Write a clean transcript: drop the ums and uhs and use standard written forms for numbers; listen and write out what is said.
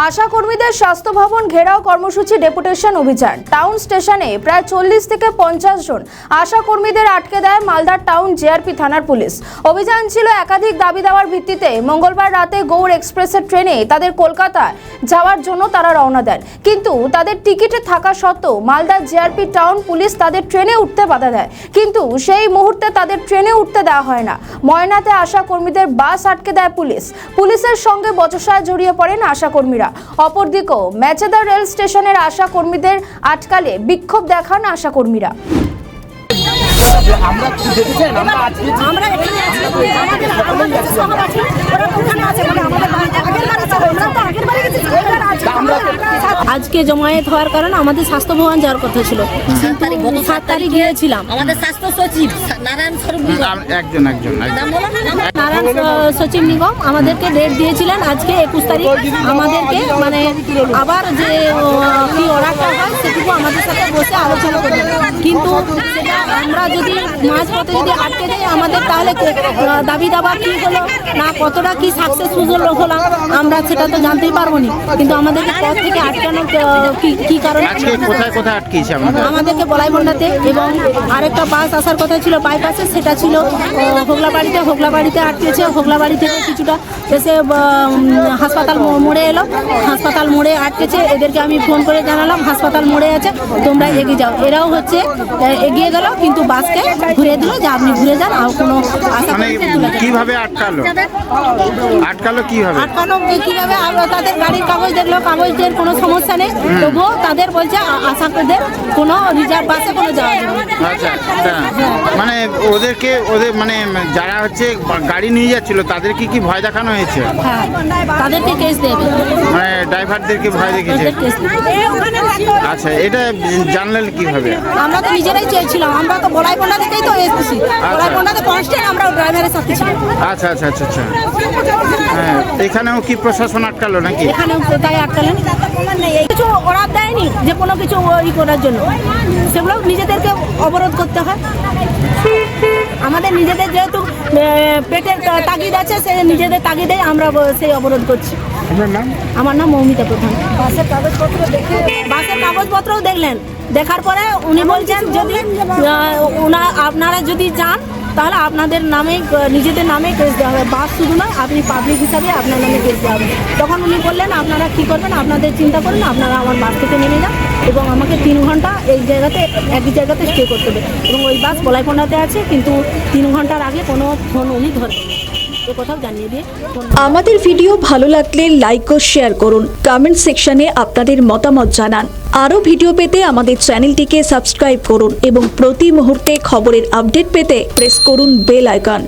आशा কর্মীদের স্বাস্থ্য ভবন ঘেরাও কর্মসূচি ডেপুটেশন অভিযান টাউন স্টেশনে প্রায় 40 থেকে 50 জন আশা কর্মীদের আটকে দেয় মালদা টাউন জিআরপি থানার পুলিশ। অভিযান ছিল একাধিক দাবি দেওয়ার ভিত্তিতে। মঙ্গলবার রাতে গৌড় এক্সপ্রেসের ট্রেনে তাদের কলকাতা যাওয়ার জন্য তারা রওনা দেন, কিন্তু তাদের টিকিটে থাকা সত্ত্বেও মালদা জিআরপি টাউন পুলিশ তাদের ট্রেনে উঠতে বাধা দেয়, কিন্তু সেই মুহূর্তে তাদের ট্রেনে উঠতে দেওয়া হয় না। ময়নাতে আশা কর্মীদের বাস আটকে দেয় পুলিশ। পুলিশের সঙ্গে বচসায় জড়িয়ে পড়েন আশা কর্মীরা। অপরদিকে মেচেদা রেল স্টেশনের আশা কর্মীদের আটকালে বিক্ষোভ দেখান আশা কর্মীরা। আজকে জমায়েত হওয়ার কারণে আমাদের স্বাস্থ্য ভবন যাওয়ার কথা ছিল, 7 তারিখ গিয়েছিলাম। আমাদের স্বাস্থ্য সচিব নারায়ণ সচিব নিগম আমাদেরকে ডেট দিয়েছিলেন আজকে 21 তারিখ। আমাদেরকে মানে আবার যে কি অর্ডারটা হয় সেটুকু আমাদের সাথে বসে আলোচনা করবেন, কিন্তু সেটা আমরা যদি মাঝপথে যদি আটকে যাই আমাদের তাহলে দাবি দাবা কি হলো না কতটা কি সাকসেসফুল হলাম আমরা সেটা তো জানতেই পারবো না। কিন্তু আমাদেরকে পথ থেকে আটকানো কি কারণে আমাদেরকে বলাইবন্ডাতে, এবং আরেকটা বাস আসার কথা ছিল বাইপাসে, সেটা ছিল হোগলাবাড়িতে আটকেছে। হোগলাবাড়ি থেকে কিছুটা এসে হাসপাতাল মোড়ে এলো, হাসপাতাল মোড়ে আটকেছে। এদেরকে আমি ফোন করে জানালাম হাসপাতাল মোড়ে আছে, তোমরা এগিয়ে যাও। এরাও হচ্ছে এগিয়ে গেল, কিন্তু বাসকে ঘুরে দিল যে আপনি ঘুরে যান। আর কোনো আশা কিভাবে আটকালো কিভাবে তাদের গাড়ির কাগজ দেখলো, কাগজের কোনো সমস্যা নেই, তবুও তাদের বলছে আশাকর্মীদের কোনো রিজার্ভ বাসে কোনো যাওয়া যাবে না। মানে ওদের মানে যারা হচ্ছে গাড়ি নিয়ে যাচ্ছিল তাদেরকে কি ভয় দেখানো হয়েছে? হ্যাঁ, তাদেরকে কেস দেবে, মানে ড্রাইভারদেরকে ভয় দেখেছে। আচ্ছা, এটা জানলেন কিভাবে? আমরা তো নিজেরাই চেয়েছিলাম, আমরা তো বলাইপন্ডা থেকেই তো এসেছি, বলাইপন্ডাতে কনস্ট্যান্ট আমরা ড্রাইভারের সাথে ছিলাম। আচ্ছা। হ্যাঁ, এখানেও কি প্রশাসন আটকালো নাকি? এখানেও কোথায় আটকালেন? কিছু অর্ডার দেয়নি যে কোনো কিছু করার জন্য, সেগুলো নিজেদেরকে অবরোধ করতে হয়। আমাদের নিজেদের যেহেতু পেটের তাগিদ আছে, সে নিজেদের তাগিদে আমরা সেই অবরোধ করছি। আমার নাম মৌমিতা প্রধান। বাসের কাগজপত্রও দেখলেন, দেখার পরে উনি বলছেন যদি আপনারা যদি যান তাহলে আপনাদের নামে নিজেদের নামে কেস দেওয়া হবে, বাস শুধু নয় আপনি পাবলিক হিসাবে আপনার নামে কেস দেওয়া হবে। তখন উনি বললেন আপনারা কী করবেন, আপনাদের চিন্তা করুন, আপনারা আমার বাস থেকে নেমে যান এবং আমাকে 3 ঘন্টা একই জায়গাতে স্টে করতে হবে। এবং ওই বাস বলাইপন্ডাতে আছে, কিন্তু 3 ঘন্টার আগে কোনো ফোন উনি ধরেন কোথাও জানিয়ে দিয়ে। আমাদের ভিডিও ভালো লাগলে লাইক ও শেয়ার করুন, কমেন্ট সেকশনে আপনাদের মতামত জানান। আরও ভিডিও পেতে আমাদের চ্যানেলটিকে সাবস্ক্রাইব করুন এবং প্রতি মুহূর্তে খবরের আপডেট পেতে প্রেস করুন বেল আইকন।